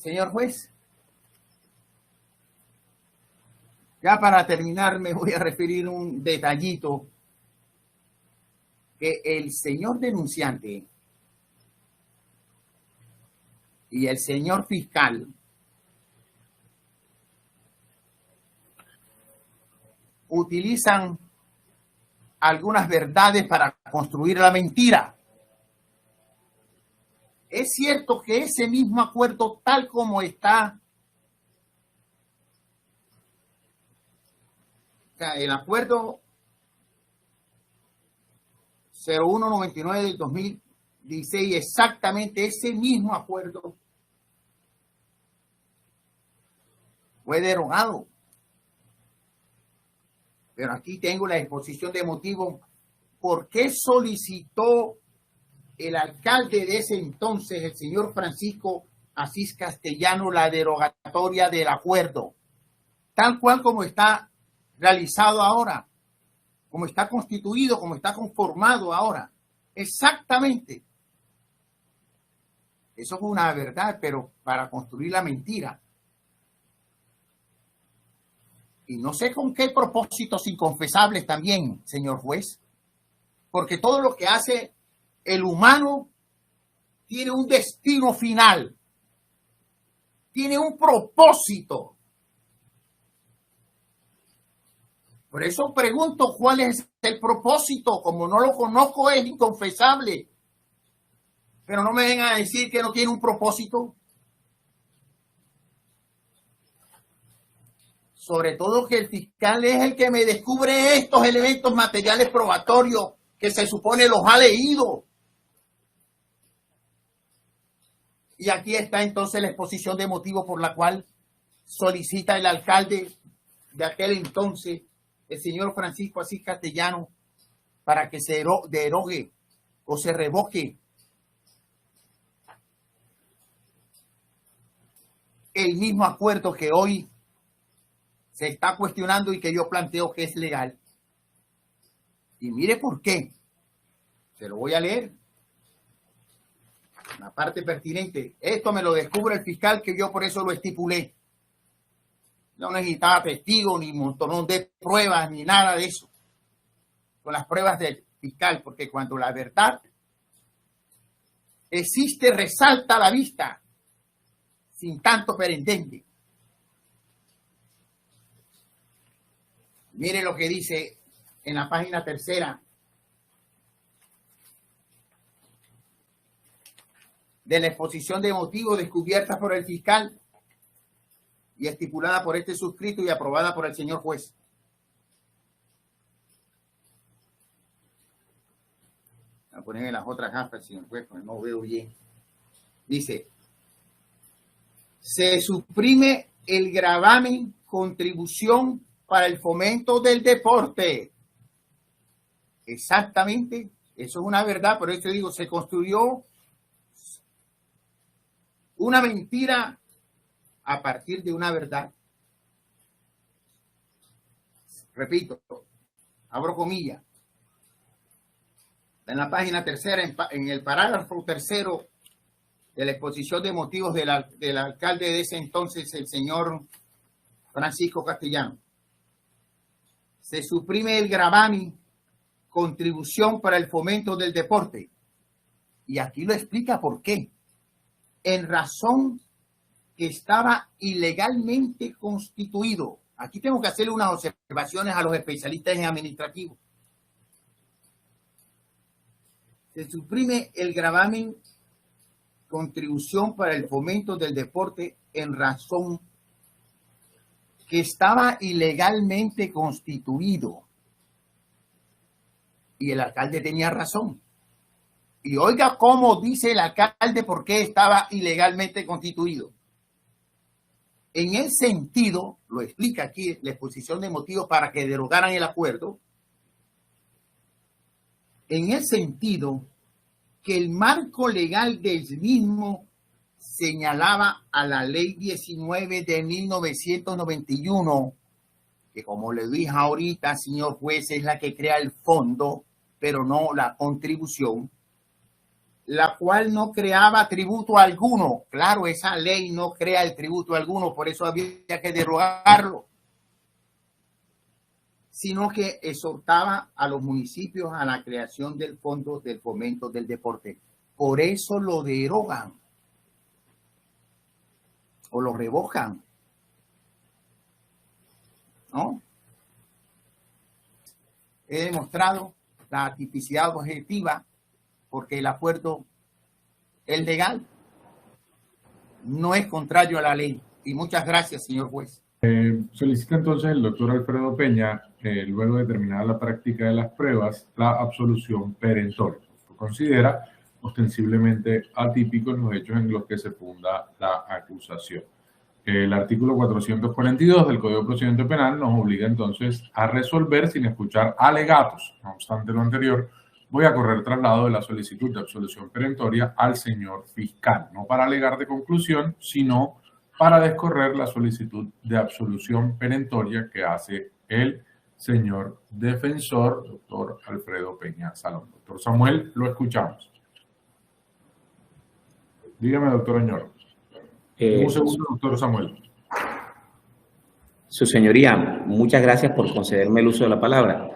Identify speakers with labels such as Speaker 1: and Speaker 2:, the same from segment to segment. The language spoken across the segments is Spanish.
Speaker 1: Señor juez, ya para terminar me voy a referir un detallito que el señor denunciante y el señor fiscal utilizan algunas verdades para construir la mentira. Es cierto que ese mismo acuerdo, tal como está, el acuerdo 0199 del 2016, exactamente ese mismo acuerdo fue derogado. Pero aquí tengo la exposición de motivos. ¿Por qué solicitó el alcalde de ese entonces, el señor Francisco Asís Castellano, la derogatoria del acuerdo? Tal cual como está realizado ahora, como está constituido, como está conformado ahora. Exactamente. Eso fue una verdad, pero para construir la mentira. Y no sé con qué propósitos inconfesables también, señor juez, porque todo lo que hace el humano tiene un destino final, tiene un propósito. Por eso pregunto cuál es el propósito. Como no lo conozco, es inconfesable. Pero no me vengan a decir que no tiene un propósito. Sobre todo que el fiscal es el que me descubre estos elementos materiales probatorios que se supone los ha leído. Y aquí está entonces la exposición de motivos por la cual solicita el alcalde de aquel entonces, el señor Francisco Asís Castellano, para que se derogue o se revoque el mismo acuerdo que hoy se está cuestionando y que yo planteo que es legal. Y mire por qué. Se lo voy a leer. La parte pertinente. Esto me lo descubre el fiscal, que yo por eso lo estipulé. No necesitaba testigos, ni un montón de pruebas, ni nada de eso. Con las pruebas del fiscal, porque cuando la verdad existe, resalta a la vista, sin tanto perendente. Mire lo que dice en la página 3 de la exposición de motivos descubierta por el fiscal y estipulada por este suscrito y aprobada por el señor juez. Voy a poner en las otras gafas, señor juez, porque no veo bien. Dice, se suprime el gravamen contribución para el fomento del deporte. Exactamente, eso es una verdad, por eso digo, se construyó una mentira a partir de una verdad. Repito, abro comillas. En la página 3, en el parágrafo 3 de la exposición de motivos del alcalde de ese entonces, el señor Francisco Castellano. Se suprime el gravamen contribución para el fomento del deporte. Y aquí lo explica por qué. En razón que estaba ilegalmente constituido. Aquí tengo que hacerle unas observaciones a los especialistas en administrativo. Se suprime el gravamen contribución para el fomento del deporte en razón que estaba ilegalmente constituido. Y el alcalde tenía razón. Y oiga cómo dice el alcalde por qué estaba ilegalmente constituido. En el sentido, lo explica aquí la exposición de motivos para que derogaran el acuerdo, en el sentido que el marco legal del mismo señalaba a la ley 19 de 1991, que como le dije ahorita, señor juez, es la que crea el fondo, pero no la contribución. la cual no creaba tributo alguno. Claro, esa ley no crea el tributo alguno, por eso había que derogarlo, sino que exhortaba a los municipios a la creación del Fondo del Fomento del Deporte. Por eso lo derogan o lo revocan, ¿no? He demostrado la tipicidad objetiva porque el acuerdo es legal, no es contrario a la ley. Y muchas gracias, señor juez.
Speaker 2: Solicita entonces el doctor Alfredo Peña, luego de terminar la práctica de las pruebas, la absolución perentoria. Considera ostensiblemente atípicos los hechos en los que se funda la acusación. El artículo 442 del Código de Procedimiento Penal nos obliga entonces a resolver sin escuchar alegatos. No obstante lo anterior, voy a correr traslado de la solicitud de absolución perentoria al señor fiscal, no para alegar de conclusión, sino para descorrer la solicitud de absolución perentoria que hace el señor defensor, doctor Alfredo Peña Salón. Doctor Samuel, lo escuchamos. Dígame, doctor Oñoro. Un segundo, doctor Samuel.
Speaker 3: Su señoría, muchas gracias por concederme el uso de la palabra.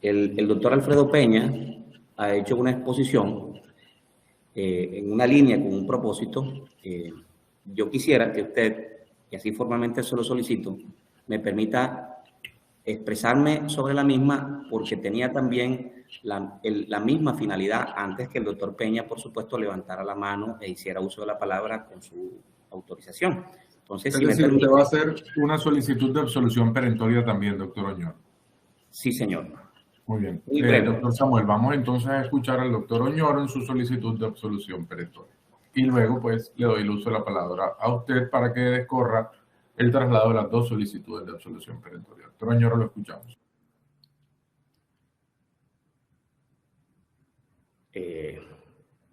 Speaker 3: El doctor Alfredo Peña ha hecho una exposición en una línea con un propósito. Yo quisiera que usted, y así formalmente se lo solicito, me permita expresarme sobre la misma, porque tenía también la misma finalidad antes que el doctor Peña, por supuesto, levantara la mano e hiciera uso de la palabra con su autorización. Entonces, si me permite,
Speaker 2: usted va a hacer una solicitud de absolución perentoria también, doctor Oñoro.
Speaker 3: Sí, señor.
Speaker 2: Muy bien. Doctor Samuel, vamos entonces a escuchar al doctor Oñoro en su solicitud de absolución perentoria. Y luego, pues, le doy el uso de la palabra a usted para que descorra el traslado de las dos solicitudes de absolución perentoria. Doctor Oñoro, lo escuchamos.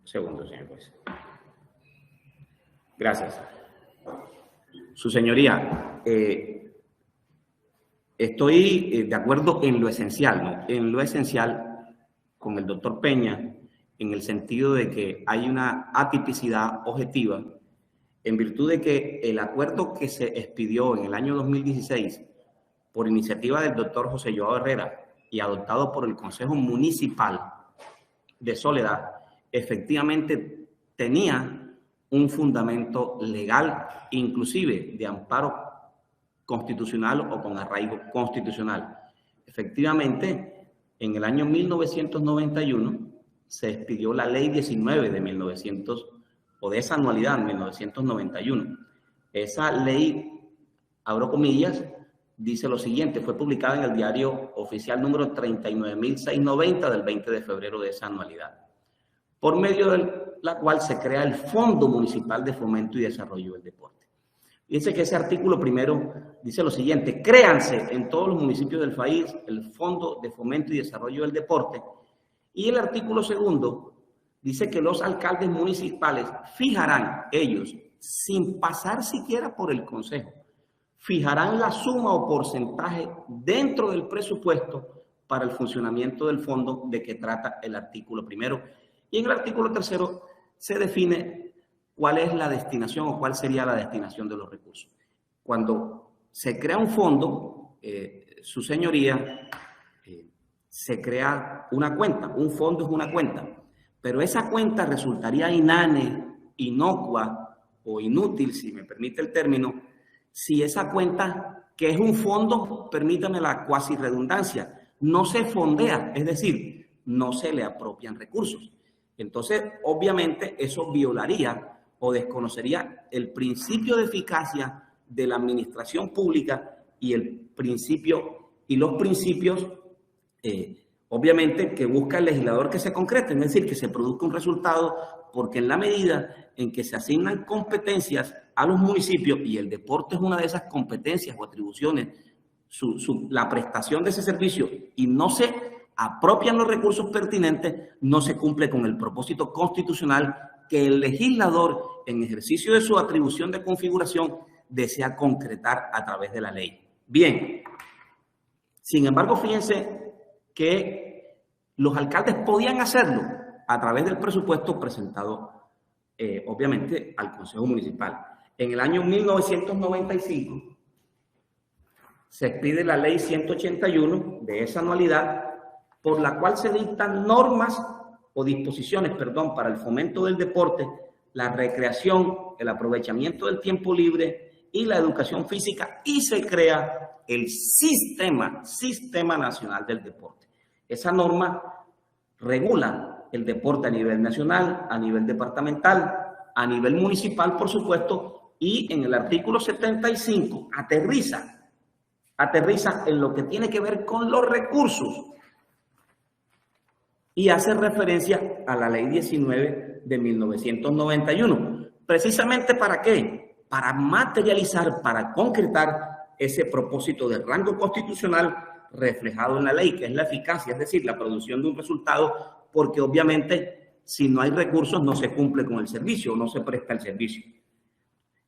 Speaker 3: Segundo, señor juez. Gracias. Su señoría, estoy de acuerdo en lo esencial, ¿no? En lo esencial con el doctor Peña, en el sentido de que hay una atipicidad objetiva en virtud de que el acuerdo que se expidió en el año 2016 por iniciativa del doctor José Joao Herrera y adoptado por el Consejo Municipal de Soledad, efectivamente tenía un fundamento legal, inclusive de amparo constitucional o con arraigo constitucional. Efectivamente, en el año 1991 se expidió la Ley 19 de 1900, o de esa anualidad, 1991. Esa ley, abro comillas, dice lo siguiente: fue publicada en el Diario Oficial número 39.690 del 20 de febrero de esa anualidad, por medio de la cual se crea el Fondo Municipal de Fomento y Desarrollo del Deporte. Dice que ese artículo primero dice lo siguiente: créanse en todos los municipios del país el Fondo de Fomento y Desarrollo del Deporte. Y el artículo segundo dice que los alcaldes municipales fijarán ellos, sin pasar siquiera por el Consejo, fijarán la suma o porcentaje dentro del presupuesto para el funcionamiento del fondo de que trata el artículo primero. Y en el artículo tercero se define cuál es la destinación o cuál sería la destinación de los recursos. Cuando se crea un fondo, su señoría, se crea una cuenta. Un fondo es una cuenta, pero esa cuenta resultaría inane, inocua o inútil, si me permite el término, si esa cuenta, que es un fondo, permítame la cuasi redundancia, no se fondea, es decir, no se le apropian recursos. Entonces, obviamente, eso violaría o desconocería el principio de eficacia de la administración pública y el principio y los principios, obviamente, que busca el legislador que se concreten, es decir, que se produzca un resultado, porque en la medida en que se asignan competencias a los municipios, y el deporte es una de esas competencias o atribuciones, la prestación de ese servicio, y no se apropian los recursos pertinentes, no se cumple con el propósito constitucional que el legislador, en ejercicio de su atribución de configuración, desea concretar a través de la ley. Bien, sin embargo, fíjense que los alcaldes podían hacerlo a través del presupuesto presentado, obviamente, al Consejo Municipal. En el año 1995 se expide la Ley 181 de esa anualidad, por la cual se dictan normas o disposiciones, perdón, para el fomento del deporte, la recreación, el aprovechamiento del tiempo libre y la educación física, y se crea el Sistema Nacional del Deporte. Esa norma regula el deporte a nivel nacional, a nivel departamental, a nivel municipal, por supuesto, y en el artículo 75 aterriza en lo que tiene que ver con los recursos y hace referencia a la Ley 19 de 1991. ¿Precisamente para qué? Para materializar, para concretar ese propósito de rango constitucional reflejado en la ley, que es la eficacia, es decir, la producción de un resultado, porque obviamente si no hay recursos no se cumple con el servicio, no se presta el servicio.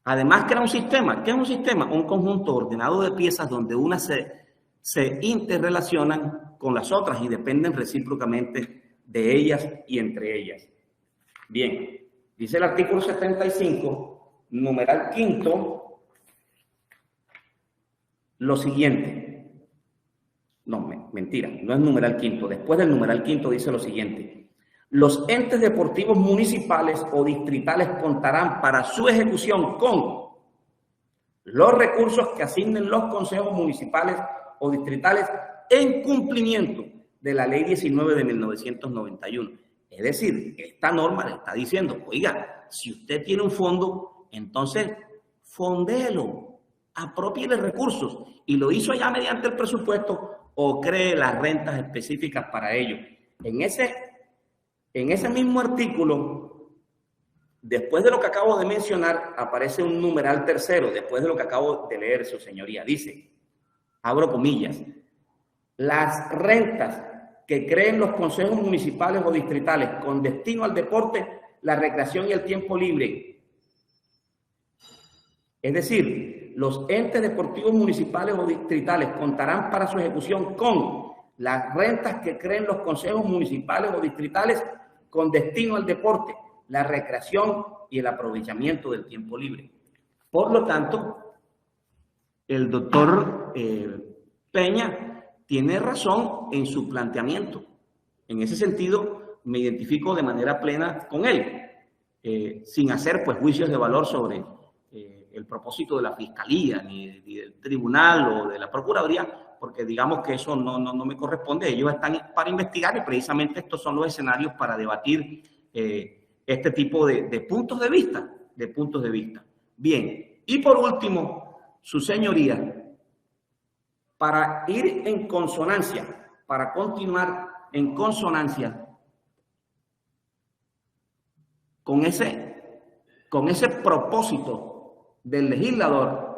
Speaker 3: Además, crea un sistema. ¿Qué es un sistema? Un conjunto ordenado de piezas donde unas se interrelacionan con las otras y dependen recíprocamente de ellas y entre ellas. Bien, dice el artículo 75, numeral quinto, lo siguiente. No, mentira, no es numeral quinto. Después del numeral quinto dice lo siguiente. Los entes deportivos municipales o distritales contarán para su ejecución con los recursos que asignen los consejos municipales o distritales en cumplimiento de la Ley 19 de 1991. Es decir, esta norma le está diciendo, oiga, si usted tiene un fondo, entonces fondéelo, apropiele recursos, y lo hizo ya mediante el presupuesto o cree las rentas específicas para ello. En ese mismo artículo, después de lo que acabo de mencionar, aparece un numeral tercero, después de lo que acabo de leer, su señoría. Dice, abro comillas, las rentas que creen los consejos municipales o distritales con destino al deporte, la recreación y el tiempo libre. Es decir, los entes deportivos municipales o distritales contarán para su ejecución con las rentas que creen los consejos municipales o distritales con destino al deporte, la recreación y el aprovechamiento del tiempo libre. Por lo tanto, el doctor Peña tiene razón en su planteamiento. En ese sentido, me identifico de manera plena con él, sin hacer pues juicios de valor sobre el propósito de la Fiscalía, ni del Tribunal o de la Procuraduría, porque digamos que eso no me corresponde. Ellos están para investigar y precisamente estos son los escenarios para debatir este tipo de puntos de vista. Bien, y por último, su señoría, para ir en consonancia, para continuar en consonancia con ese propósito del legislador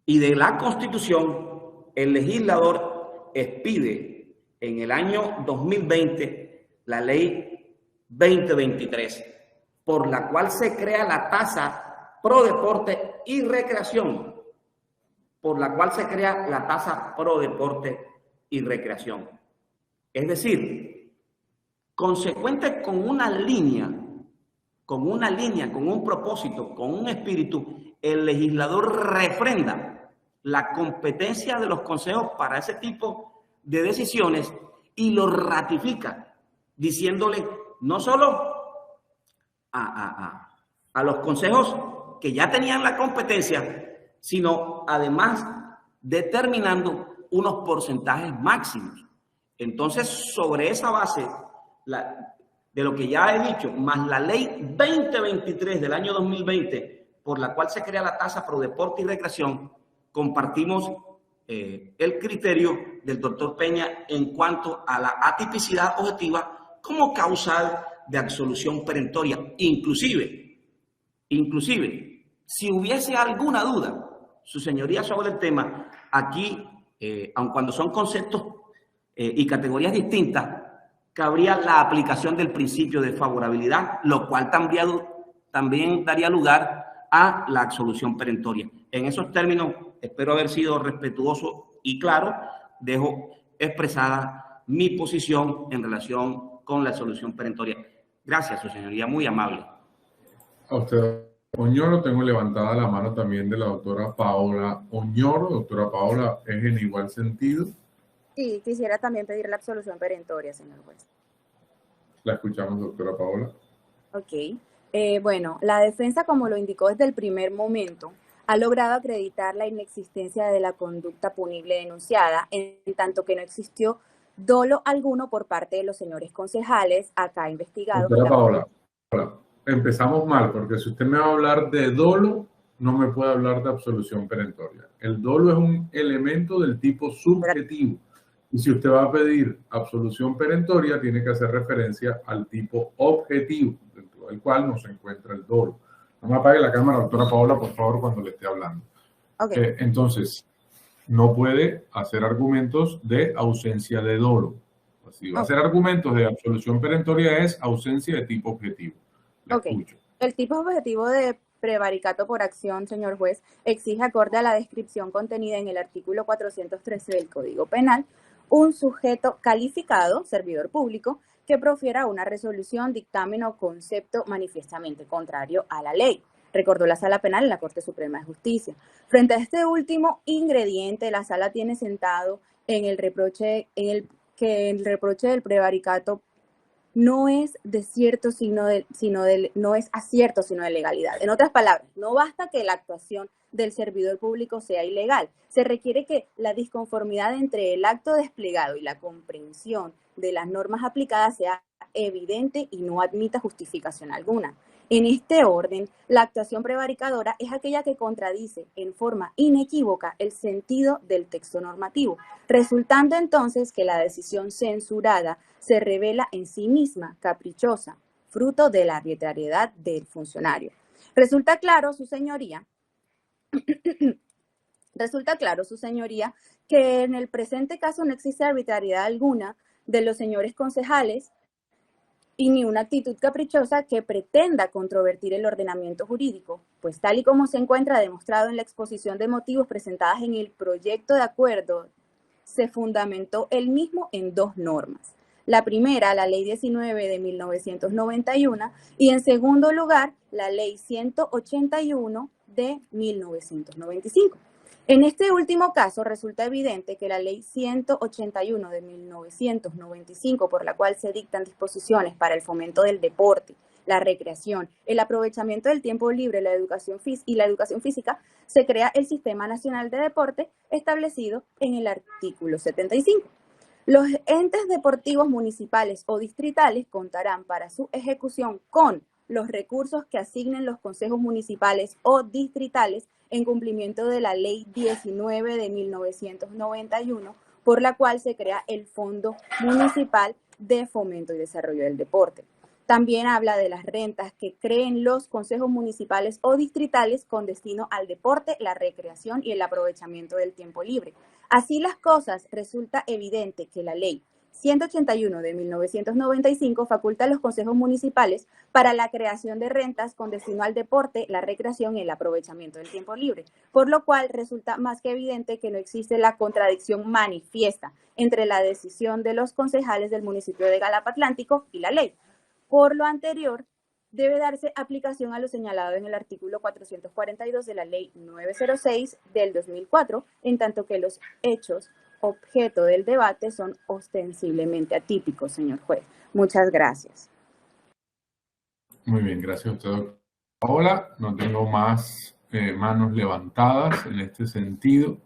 Speaker 3: y de la Constitución, el legislador expide en el año 2020 la Ley 2023, por la cual se crea la tasa pro deporte y recreación, Es decir, consecuente con una línea, con un propósito, con un espíritu, el legislador refrenda la competencia de los consejos para ese tipo de decisiones y lo ratifica, diciéndole no solo a los consejos que ya tenían la competencia, sino además determinando unos porcentajes máximos. Entonces, sobre esa base de lo que ya he dicho, más la Ley 2023 del año 2020, por la cual se crea la tasa pro deporte y recreación, compartimos el criterio del doctor Peña en cuanto a la atipicidad objetiva como causal de absolución perentoria. Inclusive, si hubiese alguna duda, su señoría, sobre el tema, aquí, aun cuando son conceptos y categorías distintas, cabría la aplicación del principio de favorabilidad, lo cual también daría lugar a la absolución perentoria. En esos términos, espero haber sido respetuoso y claro dejo expresada mi posición en relación con la absolución perentoria. Gracias, su señoría, muy amable.
Speaker 2: A usted, Oñoro, tengo levantada la mano también de la doctora Paola Oñoro. Doctora Paola, ¿es en igual sentido?
Speaker 4: Sí, quisiera también pedir la absolución perentoria, señor juez.
Speaker 2: La escuchamos, doctora Paola.
Speaker 4: Ok. Bueno, la defensa, como lo indicó desde el primer momento, ha logrado acreditar la inexistencia de la conducta punible denunciada, en tanto que no existió dolo alguno por parte de los señores concejales acá investigados.
Speaker 2: Doctora Paola, empezamos mal, porque si usted me va a hablar de dolo, no me puede hablar de absolución perentoria. El dolo es un elemento del tipo subjetivo. Y si usted va a pedir absolución perentoria, tiene que hacer referencia al tipo objetivo, dentro del cual no se encuentra el dolo. No me apague la cámara, doctora Paola, por favor, cuando le esté hablando.
Speaker 4: Okay.
Speaker 2: Entonces, no puede hacer argumentos de ausencia de dolo. Si va a hacer argumentos de absolución perentoria, es ausencia de tipo objetivo. Le escucho.
Speaker 4: El tipo objetivo de prevaricato por acción, señor juez, exige, acorde a la descripción contenida en el artículo 413 del Código Penal, un sujeto calificado, servidor público, que profiera una resolución, dictamen o concepto manifiestamente contrario a la ley. Recordó la Sala Penal en la Corte Suprema de Justicia. Frente a este último ingrediente, la Sala tiene sentado en el reproche, que el reproche del prevaricato no es acierto, sino de legalidad. En otras palabras, no basta que la actuación del servidor público sea ilegal. Se requiere que la disconformidad entre el acto desplegado y la comprensión de las normas aplicadas sea evidente y no admita justificación alguna. En este orden, la actuación prevaricadora es aquella que contradice en forma inequívoca el sentido del texto normativo, resultando entonces que la decisión censurada se revela en sí misma caprichosa, fruto de la arbitrariedad del funcionario. Resulta claro, su señoría, que en el presente caso no existe arbitrariedad alguna de los señores concejales y ni una actitud caprichosa que pretenda controvertir el ordenamiento jurídico, pues tal y como se encuentra demostrado en la exposición de motivos presentadas en el proyecto de acuerdo, se fundamentó el mismo en dos normas. La primera, la Ley 19 de 1991, y en segundo lugar, la Ley 181 de 1995. En este último caso, resulta evidente que la Ley 181 de 1995, por la cual se dictan disposiciones para el fomento del deporte, la recreación, el aprovechamiento del tiempo libre, la educación física, se crea el Sistema Nacional de Deporte establecido en el artículo 75. Los entes deportivos municipales o distritales contarán para su ejecución con los recursos que asignen los consejos municipales o distritales en cumplimiento de la Ley 19 de 1991, por la cual se crea el Fondo Municipal de Fomento y Desarrollo del Deporte. También habla de las rentas que creen los consejos municipales o distritales con destino al deporte, la recreación y el aprovechamiento del tiempo libre. Así las cosas, resulta evidente que la Ley 181 de 1995 faculta a los consejos municipales para la creación de rentas con destino al deporte, la recreación y el aprovechamiento del tiempo libre, por lo cual resulta más que evidente que no existe la contradicción manifiesta entre la decisión de los concejales del municipio de Galapa Atlántico y la ley. Por lo anterior, debe darse aplicación a lo señalado en el artículo 442 de la Ley 906 del 2004, en tanto que los hechos objeto del debate son ostensiblemente atípicos, señor juez. Muchas gracias.
Speaker 2: Muy bien, gracias a usted, doctor. Ahora no tengo más manos levantadas en este sentido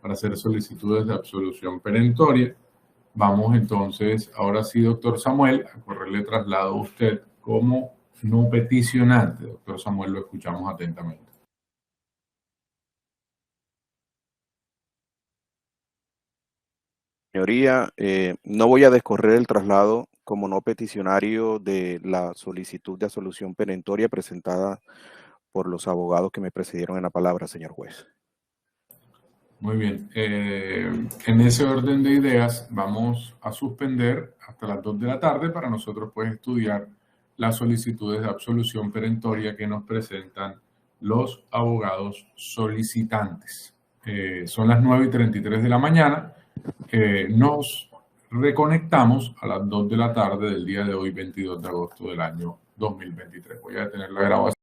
Speaker 2: para hacer solicitudes de absolución perentoria. Vamos entonces, ahora sí, doctor Samuel, a correrle traslado a usted como no peticionante. Doctor Samuel, lo escuchamos atentamente.
Speaker 5: Señoría, no voy a descorrer el traslado como no peticionario de la solicitud de absolución perentoria presentada por los abogados que me precedieron en la palabra, señor juez.
Speaker 2: Muy bien. En ese orden de ideas vamos a suspender hasta las 2 de la tarde para nosotros pues estudiar las solicitudes de absolución perentoria que nos presentan los abogados solicitantes. Son las 9:33 de la mañana. Nos reconectamos a las 2 de la tarde del día de hoy, 22 de agosto del año 2023. Voy a detener la grabación.